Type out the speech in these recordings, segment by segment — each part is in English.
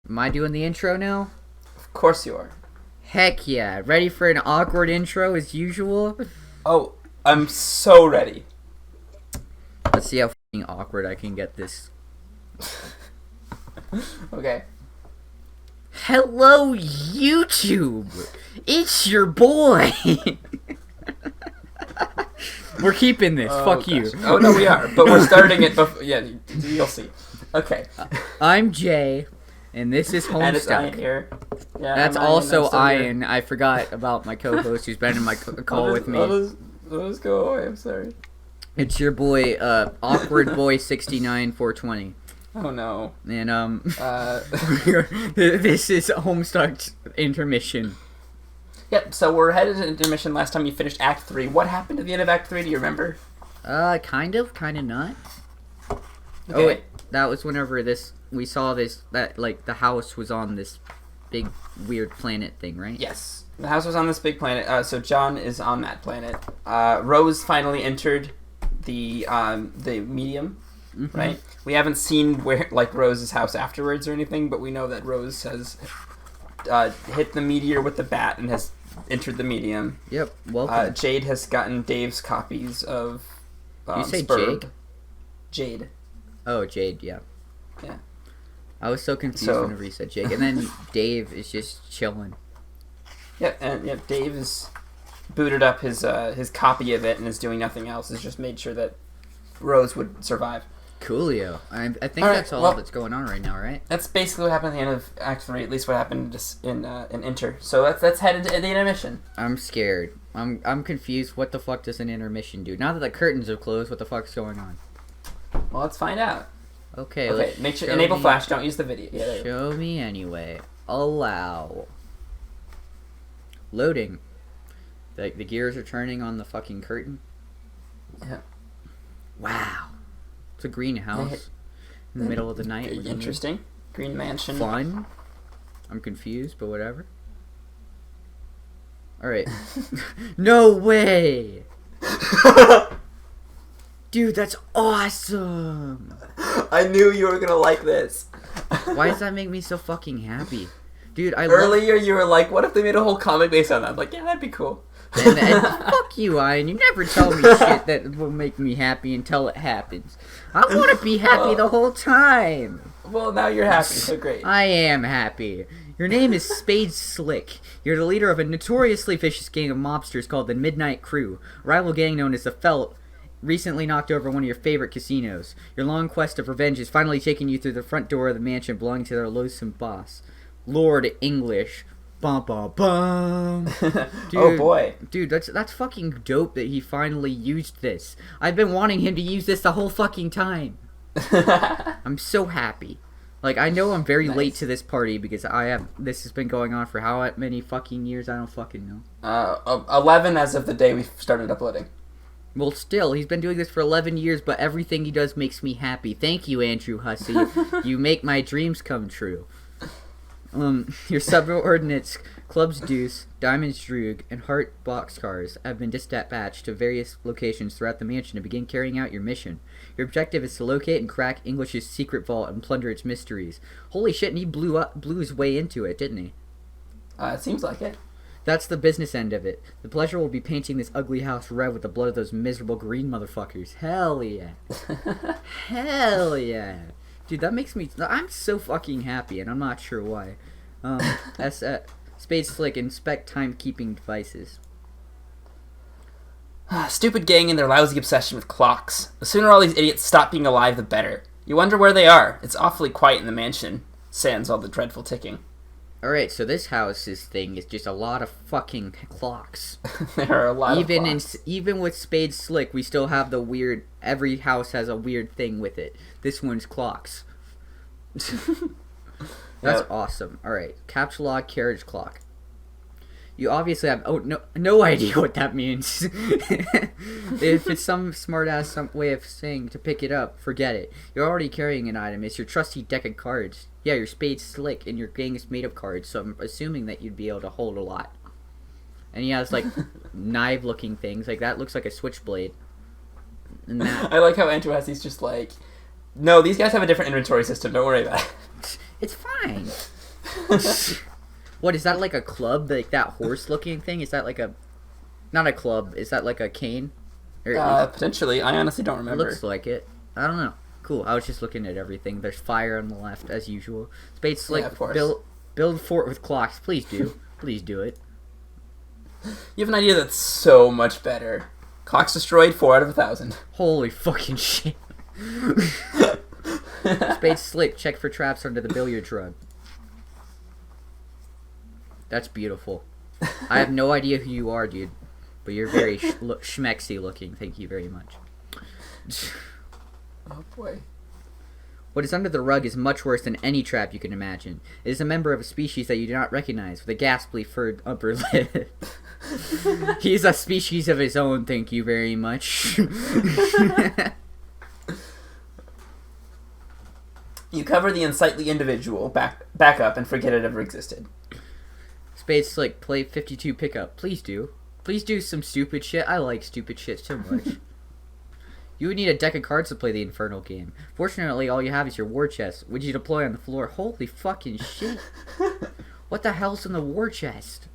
Am I doing the intro now? Of course you are. Heck yeah. Ready for an awkward intro as usual? Oh, I'm so ready. Let's see how fucking awkward I can get this. Okay. Hello, YouTube! It's your boy! We're keeping this. Fuck gosh. you. Oh, no, we are. But we're starting it before... Yeah, you'll see. Okay. I'm Jay, and this is Homestuck. And it's Ian here. Yeah, That's I'm also Ian. Ian. I forgot about my co-host who's been in my call with me. I'll just go away. I'm sorry. It's your boy, Awkward Boy 69-420. Oh, no. And, this is Homestuck's Intermission. Yep, so we're headed to Intermission. Last time you finished Act 3. What happened at the end of Act 3? Do you remember? Kind of not. Okay. Oh, wait, that was whenever we saw that, like, the house was on this big, weird planet thing, right? Yes. The house was on this big planet, so John is on that planet. Rose finally entered the medium, right? We haven't seen Rose's house afterwards or anything, but we know that Rose has hit the meteor with the bat and has entered the medium. Yep, welcome. Jade has gotten Dave's copies of you say Spurb. Jade? Jade. Oh, Jade, yeah. Yeah. I was so confused whenever you said Jake. And then Dave is just chilling. Yep, and Dave has booted up his copy of it and is doing nothing else. Has just made sure that Rose would survive. Coolio. I think all right, that's all that's going on right now, right? That's basically what happened at the end of Act 3, at least what happened in Inter. So let's head into the intermission. I'm scared. I'm confused. What the fuck does an intermission do? Now that the curtains have closed, what the fuck's going on? Well, let's find out. Okay, make sure enable flash. Don't use the video. Yeah, show me anyway. Allow. Loading. The gears are turning on the fucking curtain. Yeah. Wow. It's a greenhouse in the middle of the night. Interesting. Green mansion. Fun. I'm confused, but whatever. Alright. No way! Dude, that's awesome! I knew you were gonna like this. Why does that make me so fucking happy? Dude, Earlier you were like, what if they made a whole comic based on that? I'm like, yeah, that'd be cool. And fuck you, Ian. You never tell me shit that will make me happy until it happens. I want to be happy the whole time. Well, now you're happy, so great. I am happy. Your name is Spade Slick. You're the leader of a notoriously vicious gang of mobsters called the Midnight Crew. A rival gang known as the Felt recently knocked over one of your favorite casinos. Your long quest of revenge has finally taken you through the front door of the mansion belonging to their loathsome boss, Lord English. Bum bum bum. Dude, oh boy. Dude, that's fucking dope that he finally used this. I've been wanting him to use this the whole fucking time. I'm so happy. Like, I know I'm very late to this party because this has been going on for how many fucking years? I don't fucking know. 11 as of the day we started uploading. Well, still, he's been doing this for 11 years, but everything he does makes me happy. Thank you, Andrew Hussie. You make my dreams come true. Your subordinates, Clubs Deuce, Diamonds Droog, and Heart Boxcars have been dispatched to various locations throughout the mansion to begin carrying out your mission. Your objective is to locate and crack English's secret vault and plunder its mysteries. Holy shit, and he blew his way into it, didn't he? It seems like it. That's the business end of it. The pleasure will be painting this ugly house red with the blood of those miserable green motherfuckers. Hell yeah. Hell yeah. Dude, that makes me... I'm so fucking happy, and I'm not sure why. Spade Slick, inspect timekeeping devices. Stupid gang and their lousy obsession with clocks. The sooner all these idiots stop being alive, the better. You wonder where they are. It's awfully quiet in the mansion, sans all the dreadful ticking. Alright, so this house's thing is just a lot of fucking clocks. There are a lot of clocks. Even with Spade Slick, we still have the weird... Every house has a weird thing with it. This one's clocks. That's awesome. Alright, caps lock carriage clock. You obviously have no idea what that means. If it's some smart-ass way of saying to pick it up, forget it. You're already carrying an item. It's your trusty deck of cards. Yeah, your Spade Slick, and your gang is made of cards, so I'm assuming that you'd be able to hold a lot. And he has, like, knife-looking things. Like, that looks like a switchblade. And that... I like how Andrew Hussie's just like, no, these guys have a different inventory system. Don't worry about it. It's fine. What, is that like a club? Like that horse-looking thing? Is that like a... Not a club. Is that like a cane? Potentially. I honestly don't It remember. looks like it. I don't know. Cool. I was just looking at everything. There's fire on the left, as usual. Spade Slick, of course. build fort with clocks. Please do. Please do it. You have an idea that's so much better. Clocks destroyed, 4 out of 1,000. Holy fucking shit. Spade Slick, check for traps under the billiard rug. That's beautiful. I have no idea who you are, dude. But you're very schmexy looking. Thank you very much. Oh boy. What is under the rug is much worse than any trap you can imagine. It is a member of a species that you do not recognize, with a ghastly furred upper lip. He is a species of his own, thank you very much. You cover the unsightly individual, back up, and forget it ever existed. Spade Slick, play 52 pickup. Please do. Please do some stupid shit. I like stupid shit so much. You would need a deck of cards to play the Infernal game. Fortunately, all you have is your war chest, which you deploy on the floor. Holy fucking shit. What the hell's in the war chest?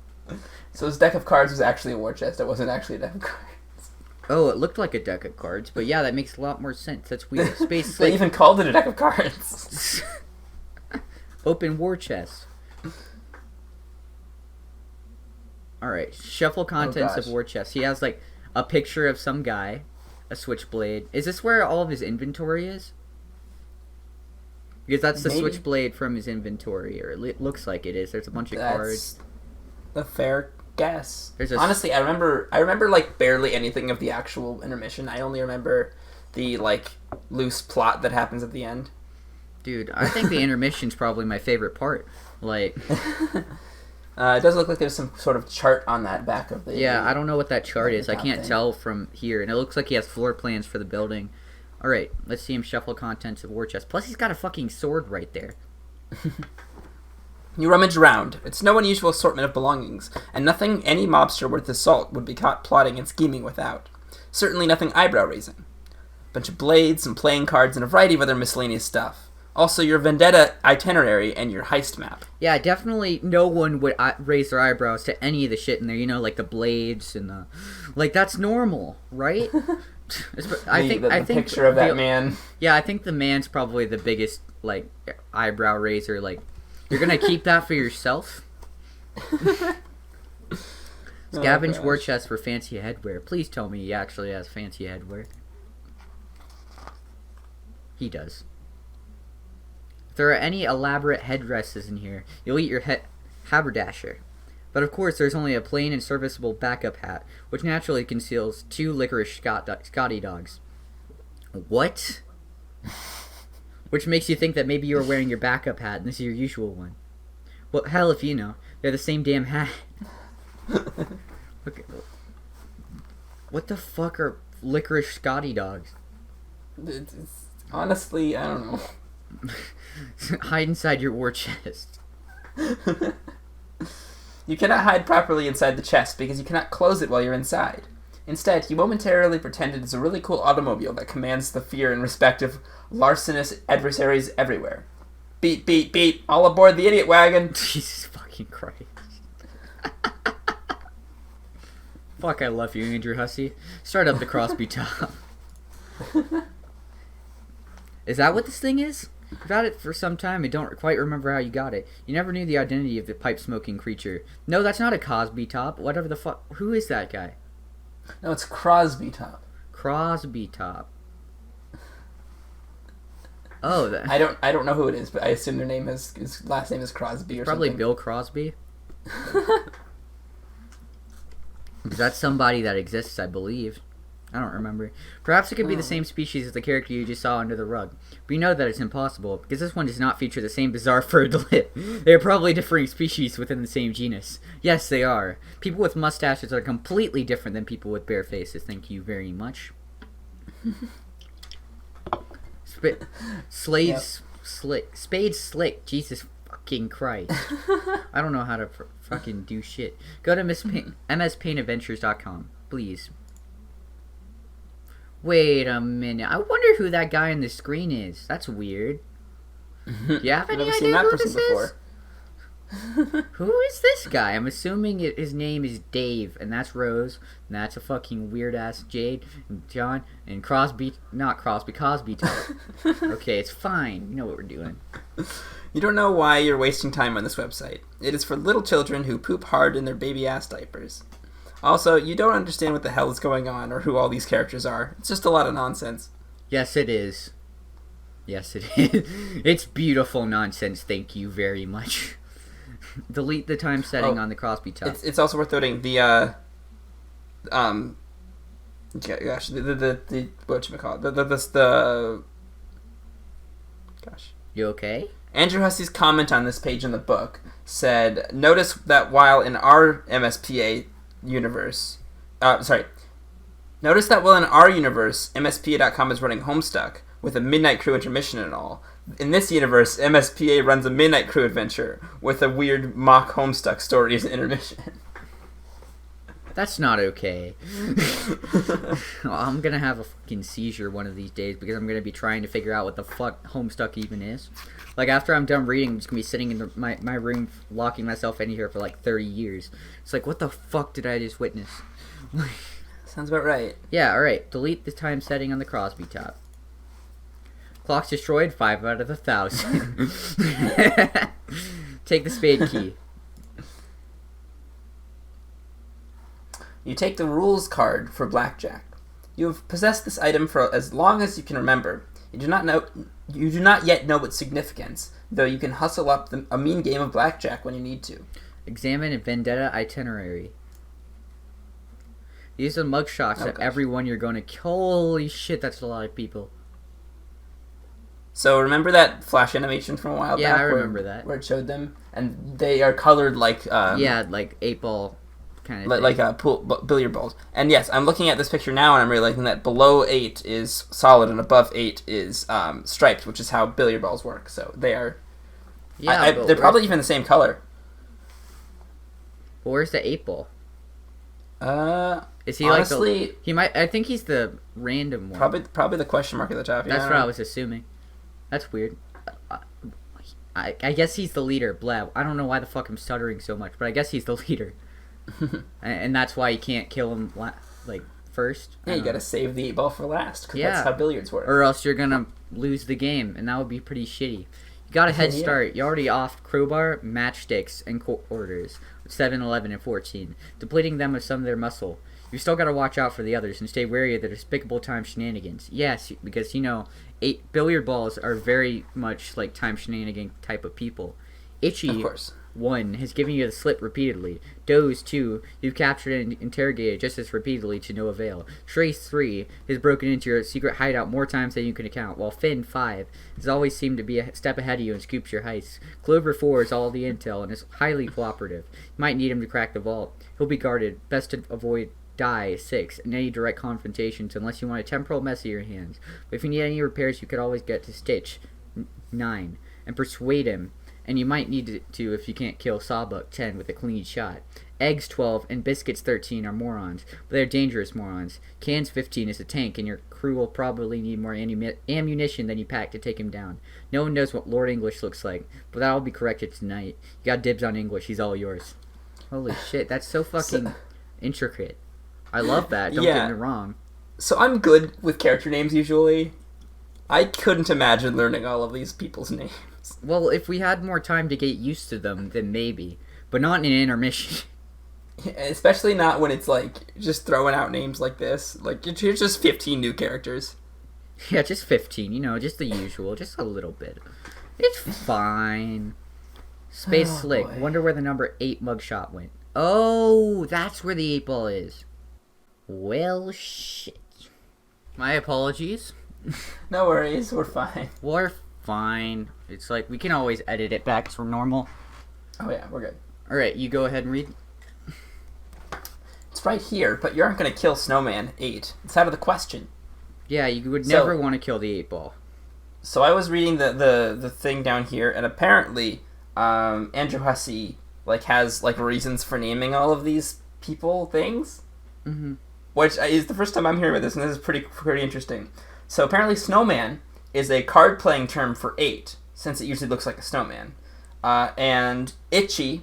So his deck of cards was actually a war chest. It wasn't actually a deck of cards. Oh, it looked like a deck of cards, but yeah, that makes a lot more sense. That's weird. Space They Slick. even called it a deck of cards. Open war chest. Alright, shuffle contents of war chest. He has, like, a picture of some guy, a switchblade. Is this where all of his inventory is? Because that's the Maybe. switchblade from his inventory, or it looks like it is. There's a bunch of cards. A fair guess. There's a Honestly, I remember like barely anything of the actual intermission. I only remember the like loose plot that happens at the end. Dude, I think the intermission's probably my favorite part. Like, it does look like there's some sort of chart on that back of the. yeah, I don't know what that chart is. I can't thing. tell from here, and it looks like he has floor plans for the building. All right, let's see him shuffle contents of war chest. Plus, he's got a fucking sword right there. You rummage around. It's no unusual assortment of belongings, and nothing any mobster worth his salt would be caught plotting and scheming without. Certainly nothing eyebrow-raising. Bunch of blades, some playing cards, and a variety of other miscellaneous stuff. Also, your Vendetta itinerary and your heist map. Yeah, definitely no one would raise their eyebrows to any of the shit in there. You know, like the blades and the... Like, that's normal, right? I think the picture of that man. Yeah, I think the man's probably the biggest, like, eyebrow raiser. Like, you're gonna keep that for yourself? Scavenge war chest for fancy headwear. Please tell me he actually has fancy headwear. He does. If there are any elaborate headdresses in here, you'll eat your haberdasher. But of course, there's only a plain and serviceable backup hat, which naturally conceals 2 licorice Scotty dogs. What? Which makes you think that maybe you are wearing your backup hat and this is your usual one. Well, hell if you know. They're the same damn hat. Look, what the fuck are licorice Scotty dogs? Honestly, I don't know. Hide inside your war chest. You cannot hide properly inside the chest because you cannot close it while you're inside. Instead, you momentarily pretend it is a really cool automobile that commands the fear and respect of larcenous adversaries everywhere. Beep, beep, beep, all aboard the idiot wagon! Jesus fucking Christ. Fuck, I love you, Andrew Hussie. Start up the Crosby top. Is that what this thing is? You've had it for some time and don't quite remember how you got it. You never knew the identity of the pipe-smoking creature. No, that's not a Cosby top. Whatever the fuck. Who is that guy? No, it's Crosby top. Crosby top. Oh, that. I don't know who it is, but I assume their name is his last name is Crosby or Probably something. Bill Crosby. That's somebody that exists, I believe. I don't remember. Perhaps it could be the same species as the character you just saw under the rug. But you know that it's impossible, because this one does not feature the same bizarre furred lip. They are probably differing species within the same genus. Yes, they are. People with mustaches are completely different than people with bare faces. Thank you very much. Spade Slick. Jesus fucking Christ. I don't know how to fucking do shit. Go to mspaintadventures.com, please. Wait a minute. I wonder who that guy on the screen is. That's weird. Do you have any idea who this is? Who is this guy? I'm assuming his name is Dave, and that's Rose, and that's a fucking weird ass Jade, and John, and Cosby Tyler. Okay, it's fine. You know what we're doing. You don't know why you're wasting time on this website. It is for little children who poop hard in their baby ass diapers. Also, you don't understand what the hell is going on or who all these characters are. It's just a lot of nonsense. Yes, it is. Yes, it is. It's beautiful nonsense. Thank you very much. Delete the time setting on the Crosby top. It's also worth noting the You okay? Andrew Hussie's comment on this page in the book said, "Notice that while in our MSPA universe, notice that while in our universe, MSPA.com is running Homestuck with a Midnight Crew intermission and all. In this universe, MSPA runs a Midnight Crew adventure with a weird mock Homestuck story as an intermission." That's not okay. Well, I'm gonna have a fucking seizure one of these days because I'm gonna be trying to figure out what the fuck Homestuck even is. Like, after I'm done reading, I'm just gonna be sitting in my room, locking myself in here for like 30 years. It's like, what the fuck did I just witness? Sounds about right. Yeah, alright. Delete the time setting on the Crosby top. Clock's destroyed, 5 out of 1,000. Take the spade key. You take the rules card for blackjack. You have possessed this item for as long as you can remember. You do not yet know its significance, though you can hustle up a mean game of blackjack when you need to. Examine a Vendetta itinerary. These are mugshots of everyone you're going to... Holy shit, that's a lot of people. So remember that flash animation from a while back? Yeah, I remember that. Where it showed them? And they are colored like... yeah, like 8-ball kind of like billiard balls. And yes, I'm looking at this picture now and I'm realizing that below 8 is solid and above 8 is striped, which is how billiard balls work. So they are... Yeah, they're probably even the same color. Well, where's the 8-ball? Is he honestly, like he might? I think he's the random one. Probably the question mark at the top. That's what I was assuming. That's weird. I guess he's the leader. Blah. I don't know why the fuck I'm stuttering so much, but I guess he's the leader. And that's why you can't kill him like first. Yeah, you gotta save the 8-ball for last. Cause that's how billiards work. Or else you're gonna lose the game, and that would be pretty shitty. You got a head start. You're already off crowbar, matchsticks, and quarters. 7, 11, and 14, depleting them of some of their muscle. You still gotta watch out for the others and stay wary of their despicable time shenanigans. Yes, because, 8 billiard balls are very much like time shenanigan type of people. Itchy, of course. 1, has given you the slip repeatedly. Doze, 2, you've captured and interrogated just as repeatedly to no avail. Trace, 3, has broken into your secret hideout more times than you can account, while Finn, 5, has always seemed to be a step ahead of you and scoops your heists. Clover, 4, is all the intel and is highly cooperative. You might need him to crack the vault. He'll be guarded. Best to avoid die, 6, in any direct confrontations unless you want a temporal mess in your hands. But if you need any repairs, you could always get to Stitch, 9, and persuade him. And you might need to if you can't kill Sawbuck, 10, with a clean shot. Eggs, 12, and Biscuits, 13, are morons, but they're dangerous morons. Cans, 15, is a tank, and your crew will probably need more ammunition than you pack to take him down. No one knows what Lord English looks like, but that'll be corrected tonight. You got dibs on English, he's all yours. Holy shit, that's so fucking intricate. I love that, don't get me wrong. So I'm good with character names usually. I couldn't imagine learning all of these people's names. Well, if we had more time to get used to them, then maybe. But not in an intermission. Especially not when it's like just throwing out names like this. Like, here's just 15 new characters. Yeah, just 15, just the usual, just a little bit. It's fine. Space Slick, boy. Wonder where the number 8 mugshot went. Oh, that's where the 8-ball is. Well, shit. My apologies. No worries, we're fine. We're fine. It's like, we can always edit it back to normal. Oh yeah, we're good. Alright, you go ahead and read. It's right here, but you aren't going to kill Snowman 8. It's out of the question. Yeah, you would never want to kill the 8-ball. So I was reading the thing down here, and apparently Andrew Hussie has reasons for naming all of these people things. Mm-hmm. Which is the first time I'm hearing about this, and this is pretty interesting. So apparently Snowman is a card-playing term for 8, since it usually looks like a snowman. And Ichi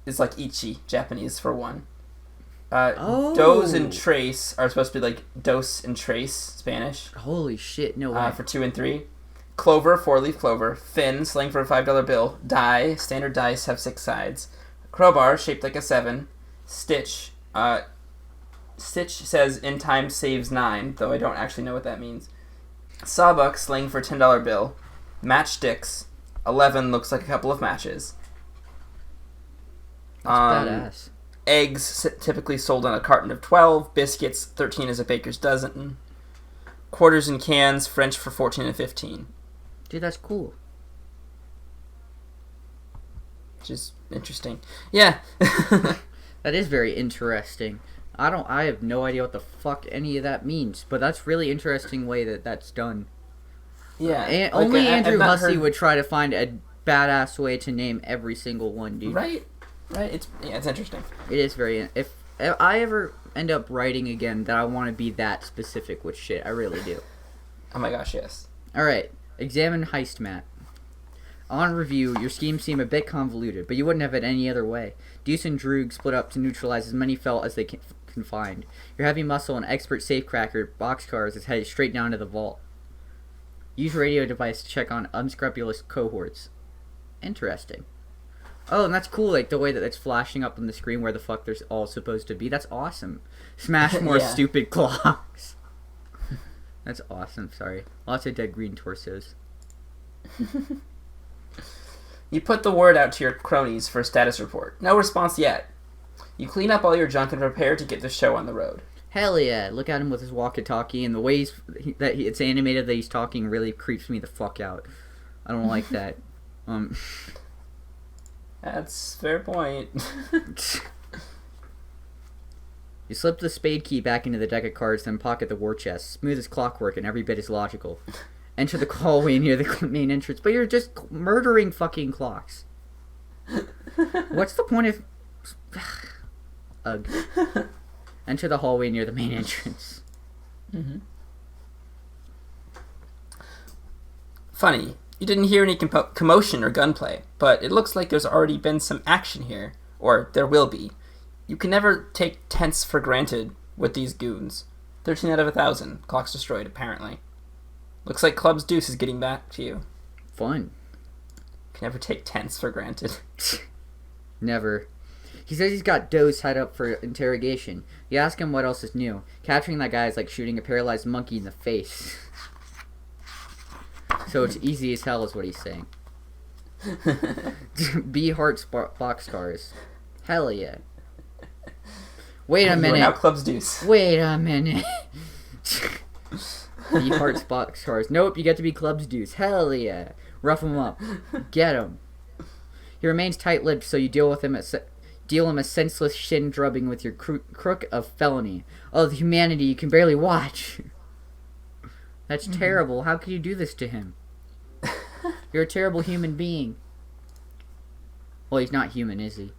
is like Ichi, Japanese for one. Oh. Dos and Trace are supposed to be like Dos and Trace, Spanish. Holy shit, no way. For 2 and 3. Clover, 4-leaf clover. Fin, slang for a $5 bill. Die, standard dice have 6 sides. Crowbar, shaped like a 7. Stitch, Stitch says in time saves 9, though I don't actually know what that means. Sawbuck, slang for $10 bill. Matchsticks, 11 looks like a couple of matches. That's badass. Eggs, typically sold on a carton of 12. Biscuits, 13 is a baker's dozen. Quarters and cans, French for 14 and 15. Dude, that's cool. Which is interesting. Yeah. That is very interesting. I have no idea what the fuck any of that means, but that's really interesting way that that's done. Yeah. And only Andrew Hussie would try to find a badass way to name every single one, dude. Right. It's interesting. It is very. If I ever end up writing again, that I want to be that specific with shit. I really do. Oh my gosh, yes. All right. Examine heist map. On review, your schemes seem a bit convoluted, but you wouldn't have it any other way. Deuce and Droog split up to neutralize as many felt as they can find. Your heavy muscle and expert safecracker boxcars is headed straight down to the vault. Use radio device to check on unscrupulous cohorts. Interesting. Oh, and that's cool, like the way that it's flashing up on the screen where the fuck they're all supposed to be. That's awesome. Smash more stupid clocks. That's awesome, sorry. Lots of dead green torsos. You put the word out to your cronies for a status report. No response yet. You clean up all your junk and prepare to get the show on the road. Hell yeah. Look at him with his walkie-talkie, and the way it's animated that he's talking really creeps me the fuck out. I don't like that. That's a fair point. You slip the spade key back into the deck of cards, then pocket the war chest. Smooth as clockwork, and every bit is logical. Enter the hallway near the main entrance, but you're just murdering fucking clocks. What's the point of... Ugh. Enter the hallway near the main entrance. Mm-hmm. Funny, you didn't hear any commotion or gunplay, but it looks like there's already been some action here, or there will be. You can never take tense for granted with these goons. 13 out of 1,000. Clocks destroyed, apparently. Looks like Club's Deuce is getting back to you. Fun. Can never take tense for granted. Never. He says he's got Dose tied up for interrogation. You ask him what else is new. Capturing that guy is like shooting a paralyzed monkey in the face. So it's easy as hell is what he's saying. B Hearts boxcars. Hell yeah. Wait a minute. Now Club's Deuce. Wait a minute. B Hearts boxcars. Nope, you get to be Club's Deuce. Hell yeah. Rough him up. Get him. He remains tight-lipped, so you deal him a senseless shin drubbing with your crook of felony. Oh, the humanity you can barely watch. That's terrible. How could you do this to him? You're a terrible human being. Well, he's not human, is he?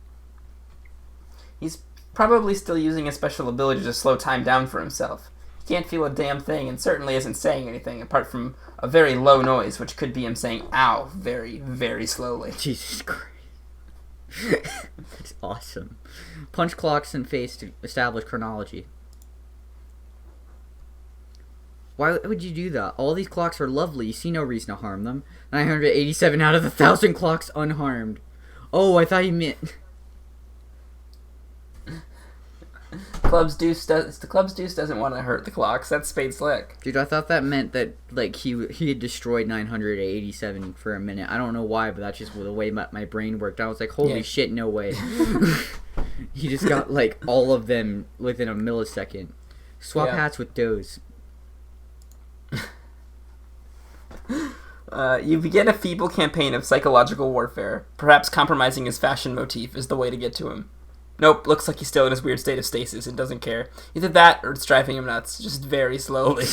He's probably still using a special ability to slow time down for himself. He can't feel a damn thing and certainly isn't saying anything apart from a very low noise, which could be him saying ow very, very slowly. Jesus Christ. That's awesome. Punch clocks in face to establish chronology. Why would you do that? All these clocks are lovely. You see no reason to harm them. 987 out of 1,000 clocks unharmed. Oh, I thought you meant... Club's Deuce doesn't want to hurt the clocks. That's Spade Slick. Dude, I thought that meant that like he had destroyed 987 for a minute. I don't know why, but that's just the way my brain worked. I was like, holy shit, no way. He just got like all of them within a millisecond. Swap hats with Doze. You begin a feeble campaign of psychological warfare. Perhaps compromising his fashion motif is the way to get to him. Nope, looks like he's still in his weird state of stasis and doesn't care. Either that or it's driving him nuts, just very slowly.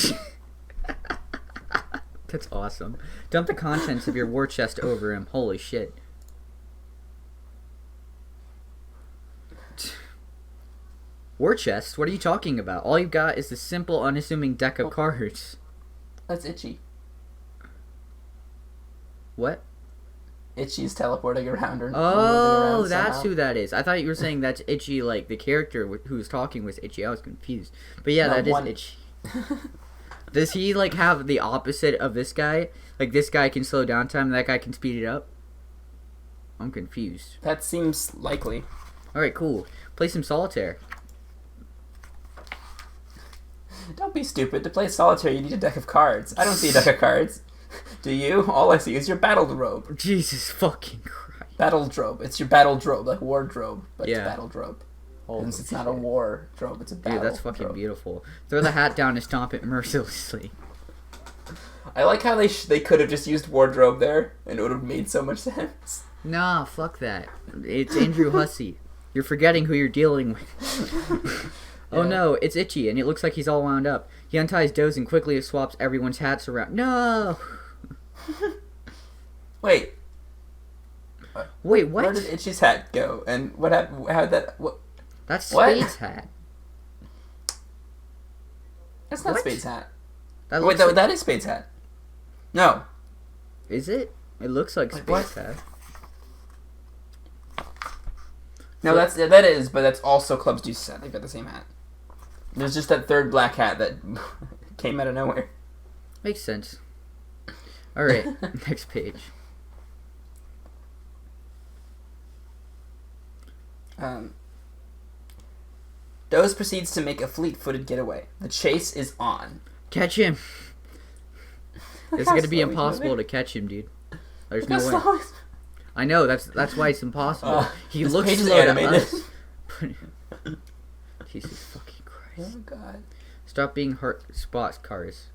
That's awesome. Dump the contents of your war chest over him. Holy shit. War chest? What are you talking about? All you've got is the simple, unassuming deck of cards. That's Itchy. What? Itchy's teleporting around her. Oh, that's who that is. I thought you were saying that's Itchy, like the character who was talking was Itchy. I was confused. But yeah, no, that is Itchy. Does he like have the opposite of this guy? Like this guy can slow down time and that guy can speed it up? I'm confused. That seems likely. Alright, cool. Play some solitaire. Don't be stupid. To play solitaire, you need a deck of cards. I don't see a deck of cards. Do you? All I see is your battle-drobe. Jesus fucking Christ. Battle-drobe. It's your battle-drobe, like wardrobe, but it's battle-drobe. Since it's not a wardrobe, it's a battle. Dude, that's fucking beautiful. Throw the hat down and stomp it mercilessly. I like how they could have just used wardrobe there, and it would have made so much sense. Nah, fuck that. It's Andrew Hussie. You're forgetting who you're dealing with. Oh no, it's Itchy, and it looks like he's all wound up. He unties Doze and quickly swaps everyone's hats around. No! Wait, what? Where did Itchy's hat go? And what happened? How did that... What? That's Spade's hat. That's not Spade's hat. That that is Spade's hat. No. Is it? It looks like Spade's hat. No, that is, but that's also Club's Deuce's hat. They've got the same hat. There's just that third black hat that came out of nowhere. Makes sense. Alright, next page. Doze proceeds to make a fleet-footed getaway. The chase is on. Catch him! It's gonna be impossible to catch him, dude. There's no way. I know, that's why it's impossible. He looks slow to us. Jesus fucking Christ. Oh god. Stop being hard spots cars.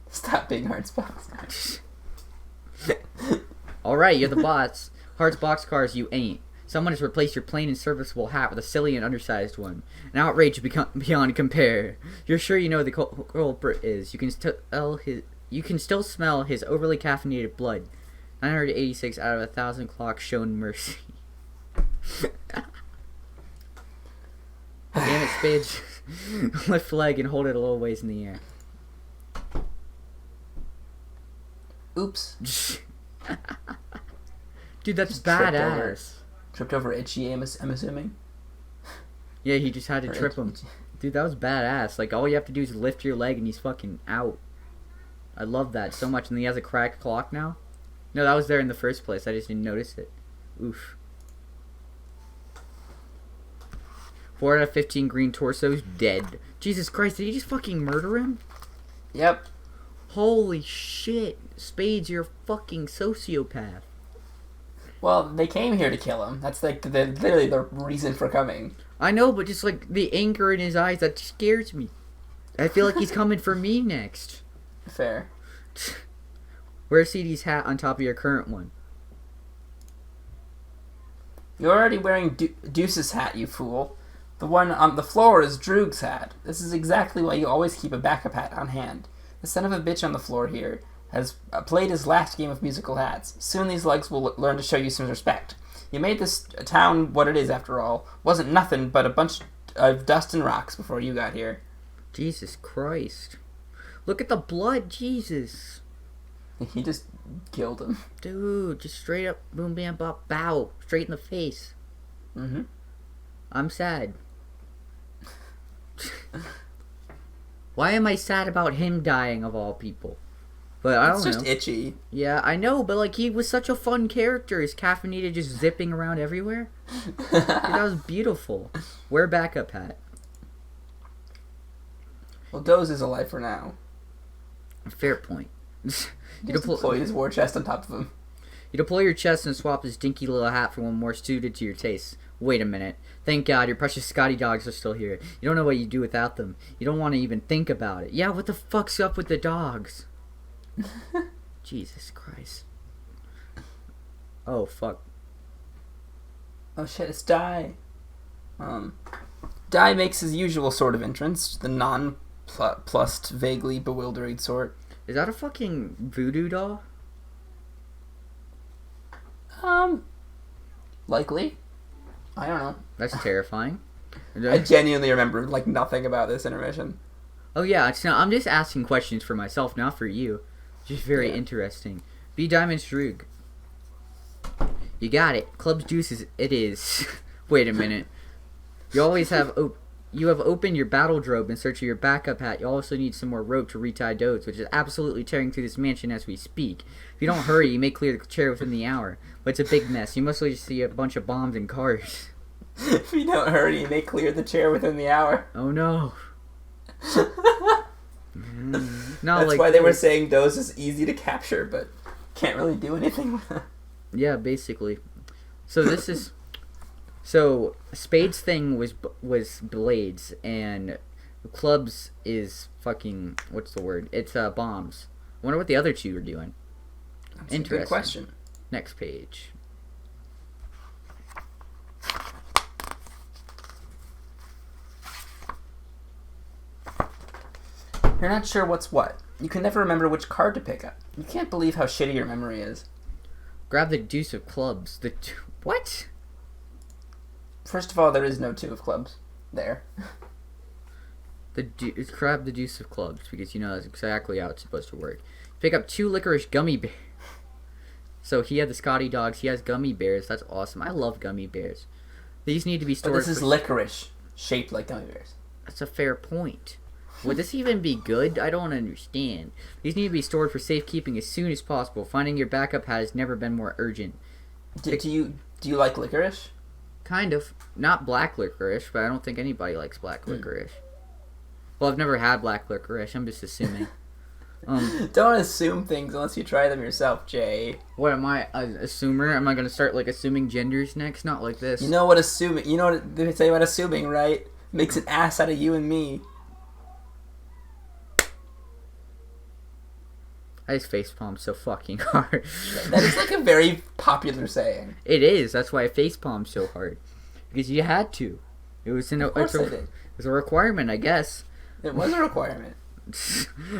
Stop being hard spots cars. Alright, you're the bots. Hearts boxcars, you ain't. Someone has replaced your plain and serviceable hat with a silly and undersized one. An outrage beyond compare. You're sure you know the culprit is. You can still smell his overly caffeinated blood. 986 out of 1,000 clocks shown mercy. Damn it, Spade. Lift leg and hold it a little ways in the air. Oops. Dude, that's badass. Tripped over Itchy, I'm assuming? Yeah, he just had to trip him. Dude, that was badass. Like, all you have to do is lift your leg and he's fucking out. I love that so much. And he has a cracked clock now? No, that was there in the first place. I just didn't notice it. Oof. 4 out of 15 green torsos dead. Jesus Christ, did he just fucking murder him? Yep. Holy shit. Spades, you're a fucking sociopath. Well, they came here to kill him. That's like literally the reason for coming. I know, but just like the anger in his eyes, that scares me. I feel like he's coming for me next. Fair. Where's CD's hat on top of your current one? You're already wearing Deuce's hat, you fool. The one on the floor is Droog's hat. This is exactly why you always keep a backup hat on hand. The son of a bitch on the floor here has played his last game of musical hats. Soon these legs will learn to show you some respect. You made this town what it is, after all. Wasn't nothing but a bunch of dust and rocks before you got here. Jesus Christ. Look at the blood, Jesus. He just killed him. Dude, just straight up boom bam bop bow. Straight in the face. Mm-hmm. I'm sad. Why am I sad about him dying of all people? But I don't know. It's just Itchy. Yeah, I know, but like he was such a fun character. His caffeinated just zipping around everywhere. Dude, that was beautiful. Wear backup hat. Well, Doze is alive for now. Fair point. You deploy his war chest on top of him. You deploy your chest and swap his dinky little hat for one more suited to your taste. Wait a minute. Thank God your precious Scotty dogs are still here. You don't know what you'd do without them. You don't want to even think about it. Yeah, what the fuck's up with the dogs? Jesus Christ. Oh, fuck. Oh shit, it's Die. Die makes his usual sort of entrance, the non-plussed, vaguely bewildering sort. Is that a fucking voodoo doll? Likely. I don't know. That's terrifying. I genuinely remember, like, nothing about this intermission. Oh yeah, I'm just asking questions for myself, not for you. Just very interesting. B. Diamond's Droog. You got it. Club's juices. It is. Wait a minute. You always have. You have opened your battle drobe in search of your backup hat. You also need some more rope to retie Deuce, which is absolutely tearing through this mansion as we speak. If you don't hurry, you may clear the chair within the hour. But it's a big mess. You mostly just see a bunch of bombs and cars. If you don't hurry, you may clear the chair within the hour. Oh no. That's like why they were saying Deuce is easy to capture, but can't really do anything with it. Yeah, basically. So this is... So, Spade's thing was blades, and Club's is fucking... What's the word? It's bombs. I wonder what the other two are doing. That's a good question. Next page. You're not sure what's what. You can never remember which card to pick up. You can't believe how shitty your memory is. Grab the deuce of clubs. What? First of all, there is no 2 of clubs there. Grab the deuce of clubs, because you know that's exactly how it's supposed to work. Pick up 2 licorice gummy bears. So he had the Scotty dogs, he has gummy bears. That's awesome. I love gummy bears. These need to be stored. But this is licorice, shaped like gummy bears. That's a fair point. Would this even be good? I don't understand. These need to be stored for safekeeping as soon as possible. Finding your backup hat has never been more urgent. Do you like licorice? Kind of. Not black licorice, but I don't think anybody likes black licorice. Well, I've never had black licorice. I'm just assuming. Don't assume things unless you try them yourself, Jay. What am I, an assumer? Am I going to start like assuming genders next? Not like this. You know what they say about assuming, right? Makes an ass out of you and me. I just facepalmed so fucking hard. That is like a very popular saying. It is. That's why I facepalmed so hard. Because you had to. It was it was a requirement, I guess. It was a requirement.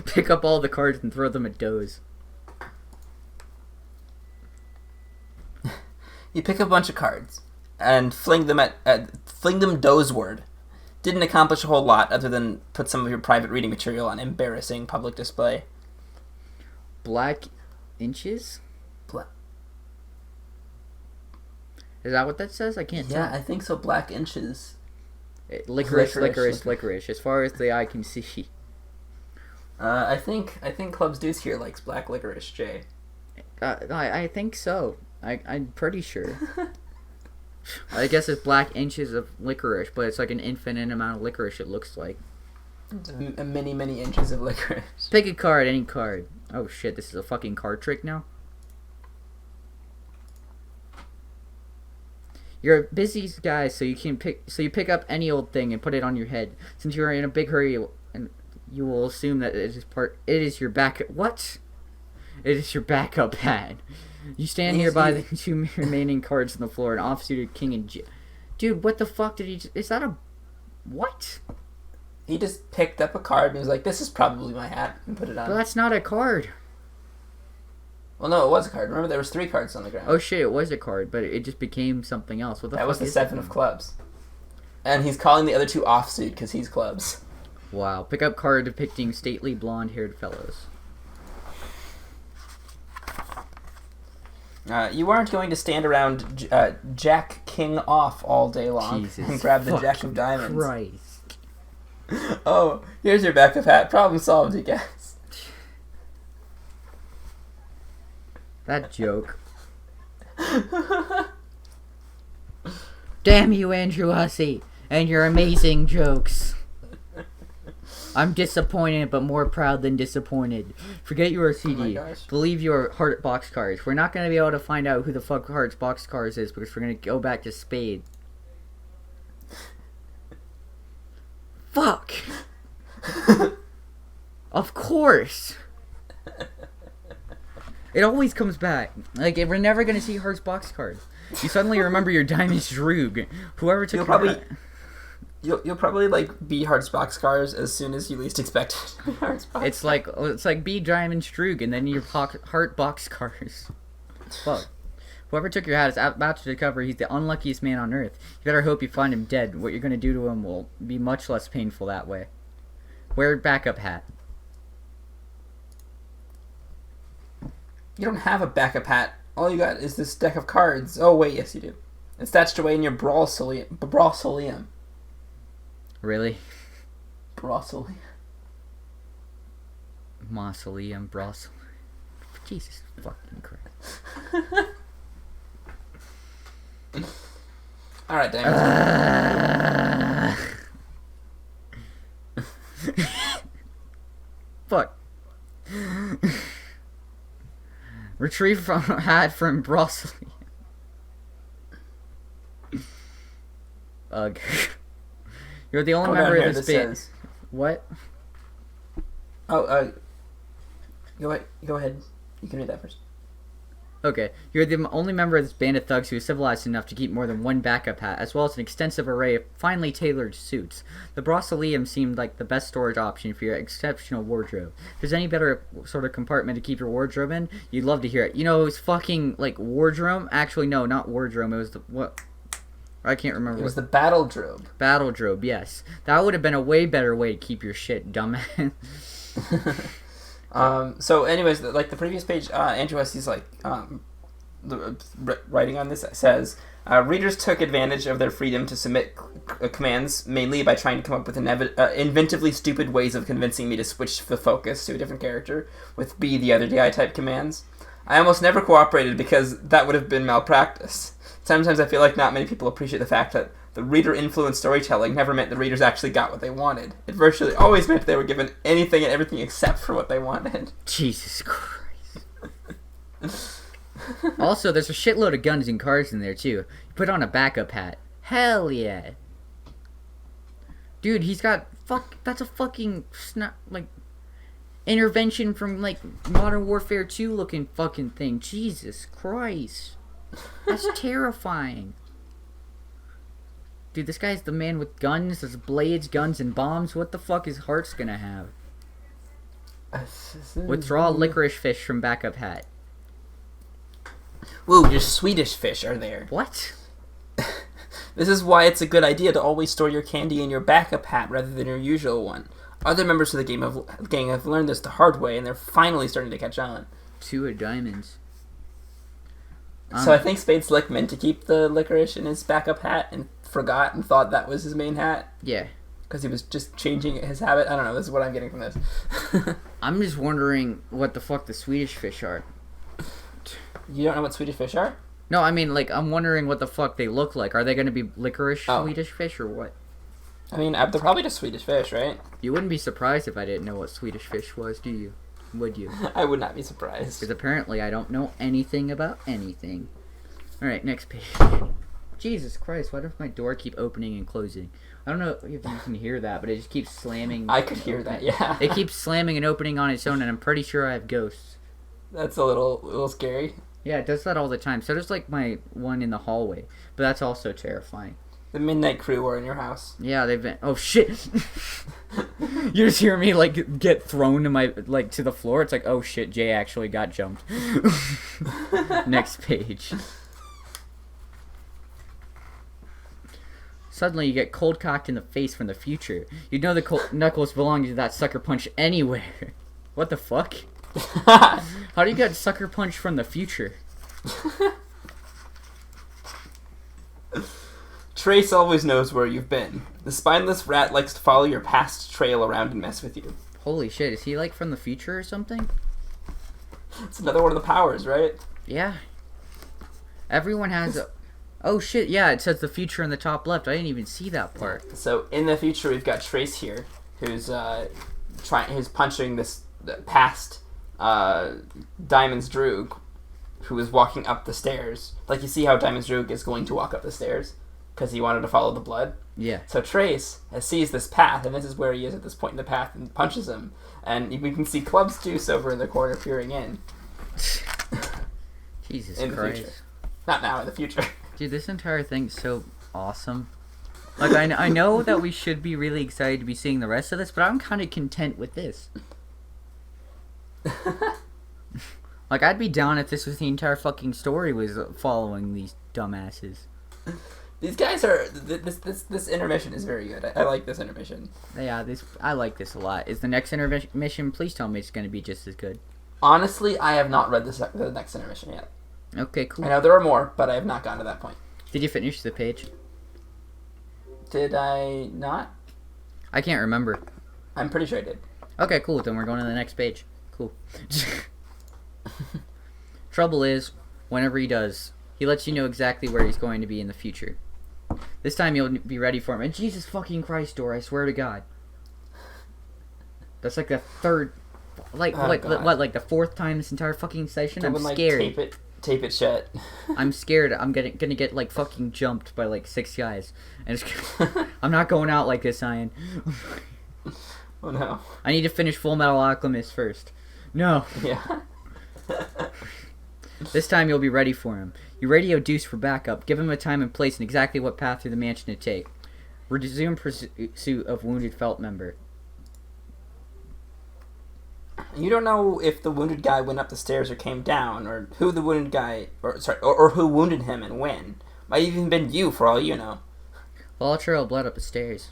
Pick up all the cards and throw them at Doze. You pick up a bunch of cards and fling them Dozeward. Didn't accomplish a whole lot other than put some of your private reading material on embarrassing public display. Black inches? Is that what that says? I can't tell. Yeah, I think so. Black inches. Licorice. As far as the eye can see. I think Club's Deuce here likes black licorice, Jay. I think so. I'm pretty sure. I guess it's black inches of licorice, but it's like an infinite amount of licorice, it looks like. It's many, many inches of licorice. Pick a card, any card. Oh shit, this is a fucking card trick now? You're a busy guy, so you pick up any old thing and put it on your head. Since you are in a big hurry, and you will assume that it is your backup. What? It is your backup hat. You stand here by the 2 remaining cards on the floor, an offsuited king and dude, what the fuck did he? Is that a what? He just picked up a card and was like, "This is probably my hat," and put it on. But that's not a card. Well, no, it was a card. Remember, there was 3 cards on the ground. Oh shit, it was a card, but it just became something else. What the fuck? That was the 7 of clubs. And he's calling the other 2 offsuit because he's clubs. Wow. Pick up card depicting stately blonde-haired fellows. You aren't going to stand around Jack King off all day long and grab the Jack of Diamonds. Christ. Oh, here's your backup hat. Problem solved, you guess. That joke. Damn you, Andrew Hussie, and your amazing jokes. I'm disappointed, but more proud than disappointed. Forget you are CD. Believe you are Heart Boxcars. We're not going to be able to find out who the fuck Heart Boxcars is because we're going to go back to Spade. Fuck. Of course. It always comes back. Like, we're never going to see Heart's Boxcars. You suddenly remember your Diamond Droog. Whoever took You'll probably like be Heart's Boxcars as soon as you least expect it. It's like be Diamond Droog and then your Heart Boxcars. Fuck. Whoever took your hat is about to discover he's the unluckiest man on earth. You better hope you find him dead. What you're going to do to him will be much less painful that way. Wear a backup hat. You don't have a backup hat All you got is this deck of cards. Oh, wait, yes, you do. It's stashed away in your brawsiliam. Really? Brawsiliam. Mausoleum, brawsiliam. Jesus fucking Christ. Alright, Diamond. Fuck. Retrieve from hat from brawsiliam. Ugh. You're the only member of this band. What? Oh, go ahead. You can read that first. Okay. You're the only member of this band of thugs who is civilized enough to keep more than one backup hat, as well as an extensive array of finely tailored suits. The brawsiliam seemed like the best storage option for your exceptional wardrobe. If there's any better sort of compartment to keep your wardrobe in, you'd love to hear it. You know, it was fucking, like, wardrobe? Actually, no, not wardrobe. It was the, what? I can't remember. It was the battle drobe. Battle drobe, yes. That would have been a way better way to keep your shit, dumbass. So anyways, like the previous page, Andrew Hussie's like writing on this says, readers took advantage of their freedom to submit commands mainly by trying to come up with inventively stupid ways of convincing me to switch the focus to a different character with be the other DI type commands. I almost never cooperated because that would have been malpractice. Sometimes I feel like not many people appreciate the fact that the reader-influenced storytelling never meant the readers actually got what they wanted. It virtually always meant they were given anything and everything except for what they wanted. Jesus Christ. Also, there's a shitload of guns and cars in there, too. You put on a backup hat. Hell yeah. Dude, he's got... That's a fucking... intervention from, like, Modern Warfare 2 looking fucking thing. Jesus Christ. That's terrifying. Dude, this guy's the man with guns. There's blades, guns, and bombs. What the fuck is Heart's gonna have? Withdraw licorice fish from backup hat. Whoa, your Swedish fish are there. What? This is why it's a good idea to always store your candy in your backup hat rather than your usual one. Other members of the gang have learned this the hard way, and they're finally starting to catch on. 2 of diamonds. So I think Spade Slick meant to keep the licorice in his backup hat and forgot and thought that was his main hat. Yeah. Because he was just changing his habit. I don't know. This is what I'm getting from this. I'm just wondering what the fuck the Swedish fish are. You don't know what Swedish fish are? No, I mean, like, I'm wondering what the fuck they look like. Are they going to be licorice Swedish fish or what? I mean, they're probably just Swedish fish, right? You wouldn't be surprised if I didn't know what Swedish fish was, do you? Would you? I would not be surprised. Because apparently I don't know anything about anything. Alright, next page. Jesus Christ, why does my door keep opening and closing? I don't know if you can hear that, but it just keeps slamming. I could hear that, yeah. It keeps slamming and opening on its own, and I'm pretty sure I have ghosts. That's a little scary. Yeah, it does that all the time. So does, like, my one in the hallway. But that's also terrifying. The Midnight Crew are in your house. Yeah, they've been... Oh, shit! You just hear me, like, get thrown to my, like, to the floor. It's like, oh, shit, Jay actually got jumped. Next page. Suddenly, you get cold-cocked in the face from the future. You'd know the knuckles belong to that sucker punch anywhere. What the fuck? How do you get sucker punch from the future? Trace always knows where you've been. The spineless rat likes to follow your past trail around and mess with you. Holy shit, is he like from the future or something? It's another one of the powers, right? Yeah. Everyone has a... Oh shit, yeah, it says the future in the top left. I didn't even see that part. So in the future we've got Trace here, who's punching this past Diamond's Droog, who is walking up the stairs. Like, you see how Diamond's Droog is going to walk up the stairs because he wanted to follow the blood. Yeah. So Trace sees this path, and this is where he is at this point in the path, and punches him. And we can see Club's Juice over in the corner peering in. Jesus in Christ. The future. Not now, in the future. Dude, this entire thing's so awesome. Like, I know that we should be really excited to be seeing the rest of this, but I'm kind of content with this. Like, I'd be down if this was the entire fucking story was following these dumbasses. These guys are... This intermission is very good. I like this intermission. Yeah, I like this a lot. Is the next intermission... Please tell me it's going to be just as good. Honestly, I have not read the next intermission yet. Okay, cool. I know there are more, but I have not gotten to that point. Did you finish the page? Did I not? I can't remember. I'm pretty sure I did. Okay, cool. Then we're going to the next page. Cool. Trouble is, whenever he does, he lets you know exactly where he's going to be in the future. This time you'll be ready for him. And Jesus fucking Christ, Dor, I swear to God. That's like the third... Like the fourth time this entire fucking session? I'm scared. Tape it shut. I'm scared. I'm gonna get like fucking jumped by like 6 guys. And I'm not going out like this, Ian. Oh no. I need to finish Full Metal Alchemist first. No. Yeah. This time you'll be ready for him. You radio Deuce for backup. Give him a time and place and exactly what path through the mansion to take. Resume pursuit of wounded Felt member. You don't know if the wounded guy went up the stairs or came down, or who the wounded guy, or who wounded him and when. Might have even been you, for all you know. Follow trail of blood up the stairs.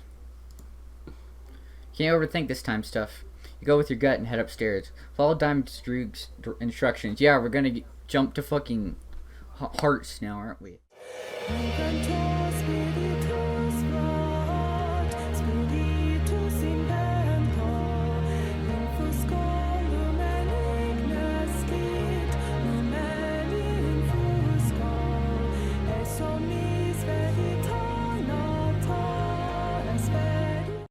Can't overthink this time stuff. You go with your gut and head upstairs. Follow Diamond Droog's instructions. Yeah, we're gonna jump to fucking hearts now, aren't we?